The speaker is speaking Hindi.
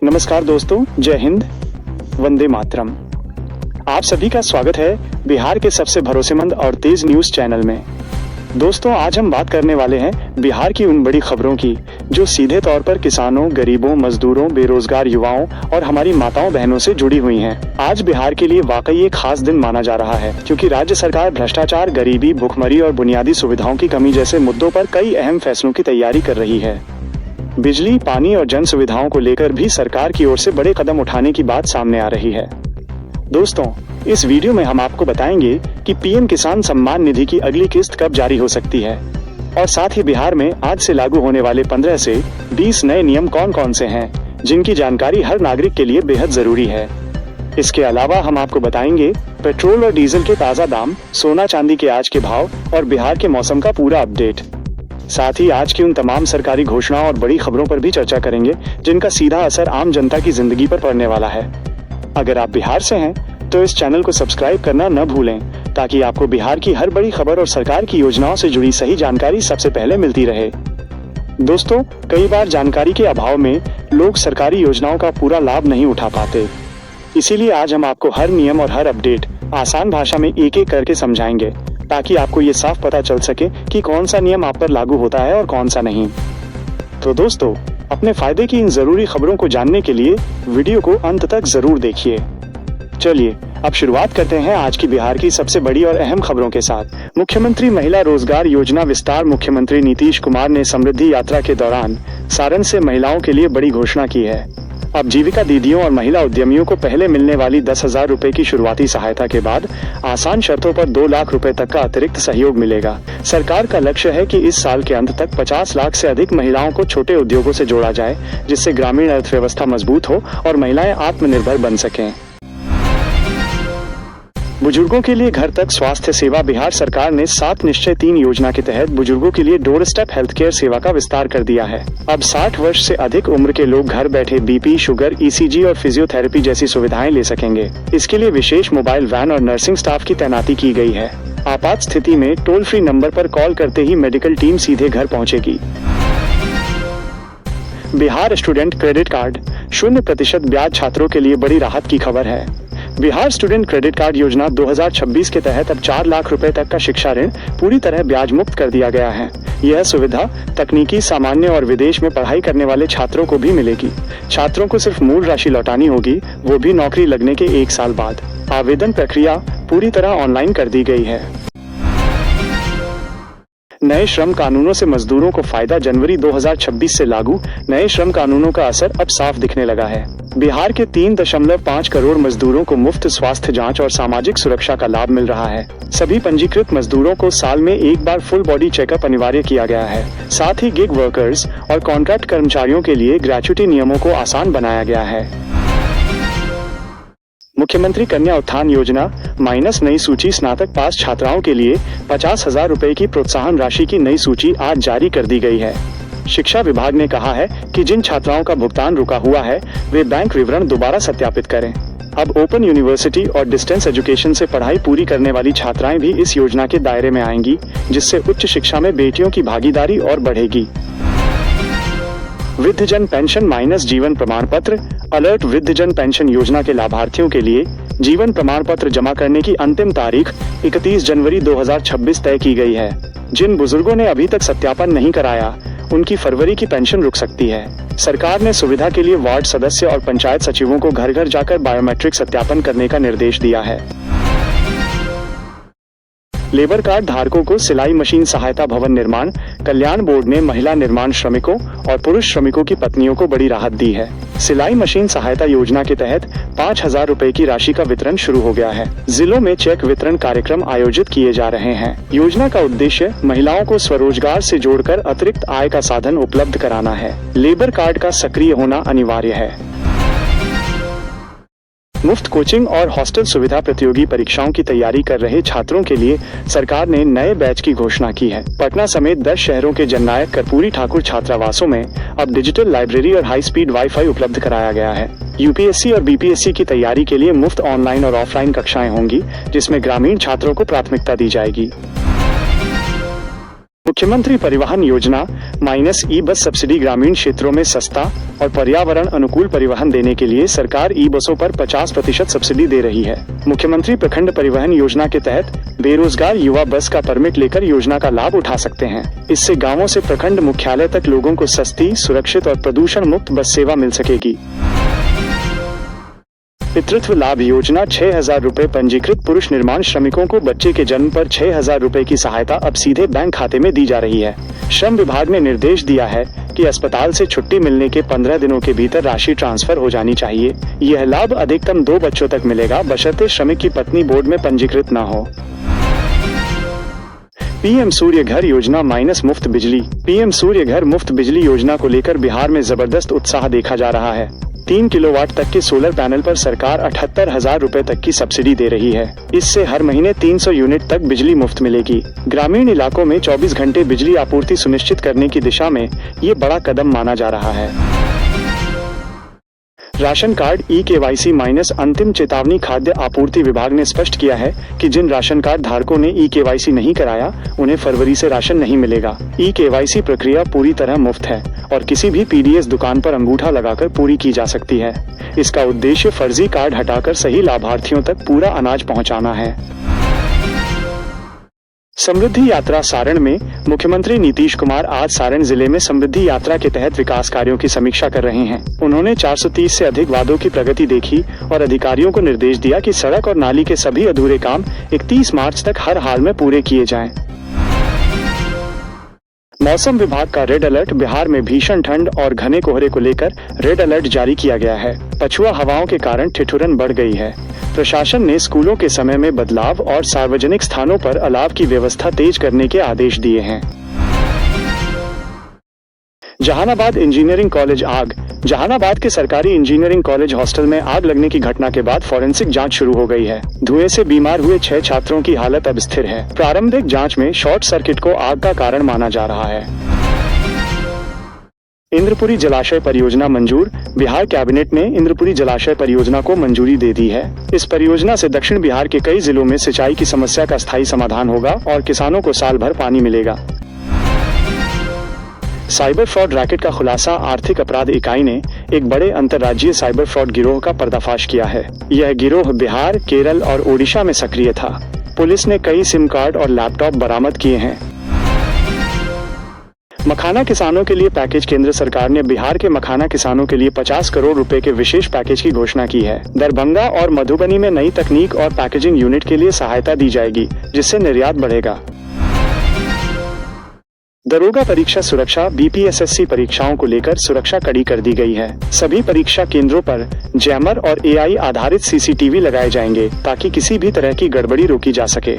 नमस्कार दोस्तों, जय हिंद, वंदे मातरम। आप सभी का स्वागत है बिहार के सबसे भरोसेमंद और तेज न्यूज चैनल में। दोस्तों, आज हम बात करने वाले हैं बिहार की उन बड़ी खबरों की जो सीधे तौर पर किसानों, गरीबों, मजदूरों, बेरोजगार युवाओं और हमारी माताओं बहनों से जुड़ी हुई हैं। आज बिहार के लिए वाकई एक खास दिन माना जा रहा है, क्योंकि राज्य सरकार भ्रष्टाचार, गरीबी, भुखमरी और बुनियादी सुविधाओं की कमी जैसे मुद्दों पर कई अहम फैसलों की तैयारी कर रही है। बिजली, पानी और जन सुविधाओं को लेकर भी सरकार की ओर से बड़े कदम उठाने की बात सामने आ रही है। दोस्तों, इस वीडियो में हम आपको बताएंगे कि पीएम किसान सम्मान निधि की अगली किस्त कब जारी हो सकती है और साथ ही बिहार में आज से लागू होने वाले 15 से 20 नए नियम कौन कौन से हैं, जिनकी जानकारी हर नागरिक के लिए बेहद जरूरी है। इसके अलावा हम आपको बताएंगे पेट्रोल और डीजल के ताजा दाम, सोना चांदी के आज के भाव और बिहार के मौसम का पूरा अपडेट। साथ ही आज की उन तमाम सरकारी घोषणाओं और बड़ी खबरों पर भी चर्चा करेंगे जिनका सीधा असर आम जनता की जिंदगी पर पड़ने वाला है। अगर आप बिहार से हैं तो इस चैनल को सब्सक्राइब करना न भूलें, ताकि आपको बिहार की हर बड़ी खबर और सरकार की योजनाओं से जुड़ी सही जानकारी सबसे पहले मिलती रहे। दोस्तों, कई बार जानकारी के अभाव में लोग सरकारी योजनाओं का पूरा लाभ नहीं उठा पाते। इसीलिए आज हम आपको हर नियम और हर अपडेट आसान भाषा में एक एक करके समझाएंगे, ताकि आपको ये साफ पता चल सके कि कौन सा नियम आप पर लागू होता है और कौन सा नहीं। तो दोस्तों, अपने फायदे की इन जरूरी खबरों को जानने के लिए वीडियो को अंत तक जरूर देखिए। चलिए अब शुरुआत करते हैं आज की बिहार की सबसे बड़ी और अहम खबरों के साथ। मुख्यमंत्री महिला रोजगार योजना विस्तार। मुख्यमंत्री नीतीश कुमार ने समृद्धि यात्रा के दौरान सारण से महिलाओं के लिए बड़ी घोषणा की है। अब जीविका दीदियों और महिला उद्यमियों को पहले मिलने वाली 10,000 रुपए की शुरुआती सहायता के बाद आसान शर्तों पर 2 लाख रुपए तक का अतिरिक्त सहयोग मिलेगा। सरकार का लक्ष्य है कि इस साल के अंत तक 50 लाख से अधिक महिलाओं को छोटे उद्योगों से जोड़ा जाए, जिससे ग्रामीण अर्थव्यवस्था मजबूत हो और महिलाएं आत्मनिर्भर बन सकें। बुजुर्गों के लिए घर तक स्वास्थ्य सेवा। बिहार सरकार ने 7 निश्चय 3 योजना के तहत बुजुर्गों के लिए डोर स्टेप हेल्थ केयर सेवा का विस्तार कर दिया है। अब 60 वर्ष से अधिक उम्र के लोग घर बैठे बीपी, शुगर, ईसीजी और फिजियोथेरेपी जैसी सुविधाएं ले सकेंगे। इसके लिए विशेष मोबाइल वैन और नर्सिंग स्टाफ की तैनाती की गई है। आपात स्थिति में टोल फ्री नंबर पर कॉल करते ही मेडिकल टीम सीधे घर पहुंचेगी। Bihar student credit card. 0% ब्याज छात्रों के लिए बड़ी राहत की खबर है। बिहार स्टूडेंट क्रेडिट कार्ड योजना 2026 के तहत अब 4 लाख रुपए तक का शिक्षा ऋण पूरी तरह ब्याज मुक्त कर दिया गया है। यह सुविधा तकनीकी, सामान्य और विदेश में पढ़ाई करने वाले छात्रों को भी मिलेगी। छात्रों को सिर्फ मूल राशि लौटानी होगी, वो भी नौकरी लगने के 1 साल बाद। आवेदन प्रक्रिया पूरी तरह ऑनलाइन कर दी गई है। नए श्रम कानूनों से मजदूरों को फायदा। जनवरी 2026 से लागू नए श्रम कानूनों का असर अब साफ दिखने लगा है। बिहार के 3.5 करोड़ मजदूरों को मुफ्त स्वास्थ्य जांच और सामाजिक सुरक्षा का लाभ मिल रहा है। सभी पंजीकृत मजदूरों को साल में एक बार फुल बॉडी चेकअप अनिवार्य किया गया है। साथ ही गिग वर्कर्स और कॉन्ट्रैक्ट कर्मचारियों के लिए ग्रेच्युटी नियमों को आसान बनाया गया है। मुख्यमंत्री कन्या उत्थान योजना माइनस नई सूची। स्नातक पास छात्राओं के लिए 50,000 रुपए की प्रोत्साहन राशि की नई सूची आज जारी कर दी गई है। शिक्षा विभाग ने कहा है कि जिन छात्राओं का भुगतान रुका हुआ है वे बैंक विवरण दोबारा सत्यापित करें। अब ओपन यूनिवर्सिटी और डिस्टेंस एजुकेशन से पढ़ाई पूरी करने वाली छात्राएं भी इस योजना के दायरे में आएंगी, जिससे उच्च शिक्षा में बेटियों की भागीदारी और बढ़ेगी। वृद्धजन पेंशन माइनस जीवन प्रमाण पत्र। अलर्ट। वृद्धजन पेंशन योजना के लाभार्थियों के लिए जीवन प्रमाण पत्र जमा करने की अंतिम तारीख 31 जनवरी 2026 तय की गई है। जिन बुजुर्गों ने अभी तक सत्यापन नहीं कराया, उनकी फरवरी की पेंशन रुक सकती है। सरकार ने सुविधा के लिए वार्ड सदस्य और पंचायत सचिवों को घर घर जाकर बायोमेट्रिक सत्यापन करने का निर्देश दिया है। लेबर कार्ड धारकों को सिलाई मशीन सहायता। भवन निर्माण कल्याण बोर्ड ने महिला निर्माण श्रमिकों और पुरुष श्रमिकों की पत्नियों को बड़ी राहत दी है। सिलाई मशीन सहायता योजना के तहत 5,000 रुपए की राशि का वितरण शुरू हो गया है। जिलों में चेक वितरण कार्यक्रम आयोजित किए जा रहे हैं। योजना का उद्देश्य महिलाओं को स्वरोजगार से जोड़कर अतिरिक्त आय का साधन उपलब्ध कराना है। लेबर कार्ड का सक्रिय होना अनिवार्य है। मुफ्त कोचिंग और हॉस्टल सुविधा। प्रतियोगी परीक्षाओं की तैयारी कर रहे छात्रों के लिए सरकार ने नए बैच की घोषणा की है। पटना समेत 10 शहरों के जननायक कर्पूरी ठाकुर छात्रावासों में अब डिजिटल लाइब्रेरी और हाई स्पीड वाईफाई उपलब्ध कराया गया है। यूपीएससी और बीपीएससी की तैयारी के लिए मुफ्त ऑनलाइन और ऑफलाइन कक्षाएं होंगी, जिसमें ग्रामीण छात्रों को प्राथमिकता दी जाएगी। मुख्यमंत्री परिवहन योजना -ई बस सब्सिडी ग्रामीण क्षेत्रों में सस्ता और पर्यावरण अनुकूल परिवहन देने के लिए सरकार ई बसों पर 50% सब्सिडी दे रही है। मुख्यमंत्री प्रखंड परिवहन योजना के तहत बेरोजगार युवा बस का परमिट लेकर योजना का लाभ उठा सकते हैं। इससे गाँवों से प्रखंड मुख्यालय तक लोगों को सस्ती, सुरक्षित और प्रदूषण मुक्त बस सेवा मिल सकेगी। पितृत्व लाभ योजना 6,000 रुपए पंजीकृत पुरुष निर्माण श्रमिकों को बच्चे के जन्म पर 6,000 रुपए की सहायता अब सीधे बैंक खाते में दी जा रही है। श्रम विभाग ने निर्देश दिया है कि अस्पताल से छुट्टी मिलने के 15 दिनों के भीतर राशि ट्रांसफर हो जानी चाहिए। यह लाभ अधिकतम 2 बच्चों तक मिलेगा, बशर्ते श्रमिक की पत्नी बोर्ड में पंजीकृत न हो। पीएम सूर्य घर योजना मुफ्त बिजली। पीएम सूर्य घर मुफ्त बिजली योजना को लेकर बिहार में जबरदस्त उत्साह देखा जा रहा है। 3 किलोवाट तक के सोलर पैनल पर सरकार 78,000 रुपए तक की सब्सिडी दे रही है। इससे हर महीने 300 यूनिट तक बिजली मुफ्त मिलेगी। ग्रामीण इलाकों में 24 घंटे बिजली आपूर्ति सुनिश्चित करने की दिशा में ये बड़ा कदम माना जा रहा है। राशन कार्ड eKYC अंतिम चेतावनी। खाद्य आपूर्ति विभाग ने स्पष्ट किया है कि जिन राशन कार्ड धारकों ने eKYC नहीं कराया, उन्हें फरवरी से राशन नहीं मिलेगा। eKYC प्रक्रिया पूरी तरह मुफ्त है और किसी भी PDS दुकान पर अंगूठा लगाकर पूरी की जा सकती है। इसका उद्देश्य फर्जी कार्ड हटाकर सही लाभार्थियों तक पूरा अनाज पहुंचाना है। समृद्धि यात्रा सारण में मुख्यमंत्री नीतीश कुमार आज सारण जिले में समृद्धि यात्रा के तहत विकास कार्यों की समीक्षा कर रहे हैं। उन्होंने 430 से अधिक वादों की प्रगति देखी और अधिकारियों को निर्देश दिया कि सड़क और नाली के सभी अधूरे काम 31 मार्च तक हर हाल में पूरे किए जाएं। मौसम विभाग का रेड अलर्ट। बिहार में भीषण ठंड और घने कोहरे को लेकर रेड अलर्ट जारी किया गया है। पछुआ हवाओं के कारण ठिठुरन बढ़ गई है। प्रशासन ने स्कूलों के समय में बदलाव और सार्वजनिक स्थानों पर अलाव की व्यवस्था तेज करने के आदेश दिए हैं। जहानाबाद इंजीनियरिंग कॉलेज आग। जहानाबाद के सरकारी इंजीनियरिंग कॉलेज हॉस्टल में आग लगने की घटना के बाद फॉरेंसिक जांच शुरू हो गई है। धुएं से बीमार हुए 6 छात्रों की हालत अब स्थिर है। प्रारंभिक जांच में शॉर्ट सर्किट को आग का कारण माना जा रहा है। इंद्रपुरी जलाशय परियोजना मंजूर। बिहार कैबिनेट ने इंद्रपुरी जलाशय परियोजना को मंजूरी दे दी है। इस परियोजना से दक्षिण बिहार के कई जिलों में सिंचाई की समस्या का स्थायी समाधान होगा और किसानों को साल भर पानी मिलेगा। साइबर फ्रॉड रैकेट का खुलासा। आर्थिक अपराध इकाई ने एक बड़े अंतर्राज्यीय साइबर फ्रॉड गिरोह का पर्दाफाश किया है। यह गिरोह बिहार, केरल और ओडिशा में सक्रिय था। पुलिस ने कई सिम कार्ड और लैपटॉप बरामद किए हैं। मखाना किसानों के लिए पैकेज। केंद्र सरकार ने बिहार के मखाना किसानों के लिए 50 करोड़ रुपए के विशेष पैकेज की घोषणा की है। दरभंगा और मधुबनी में नई तकनीक और पैकेजिंग यूनिट के लिए सहायता दी जाएगी, जिससे निर्यात बढ़ेगा। दरोगा परीक्षा सुरक्षा। BPSSC परीक्षाओं को लेकर सुरक्षा कड़ी कर दी गई है। सभी परीक्षा केंद्रों पर जैमर और AI आधारित CCTV लगाए जाएंगे ताकि किसी भी तरह की गड़बड़ी रोकी जा सके।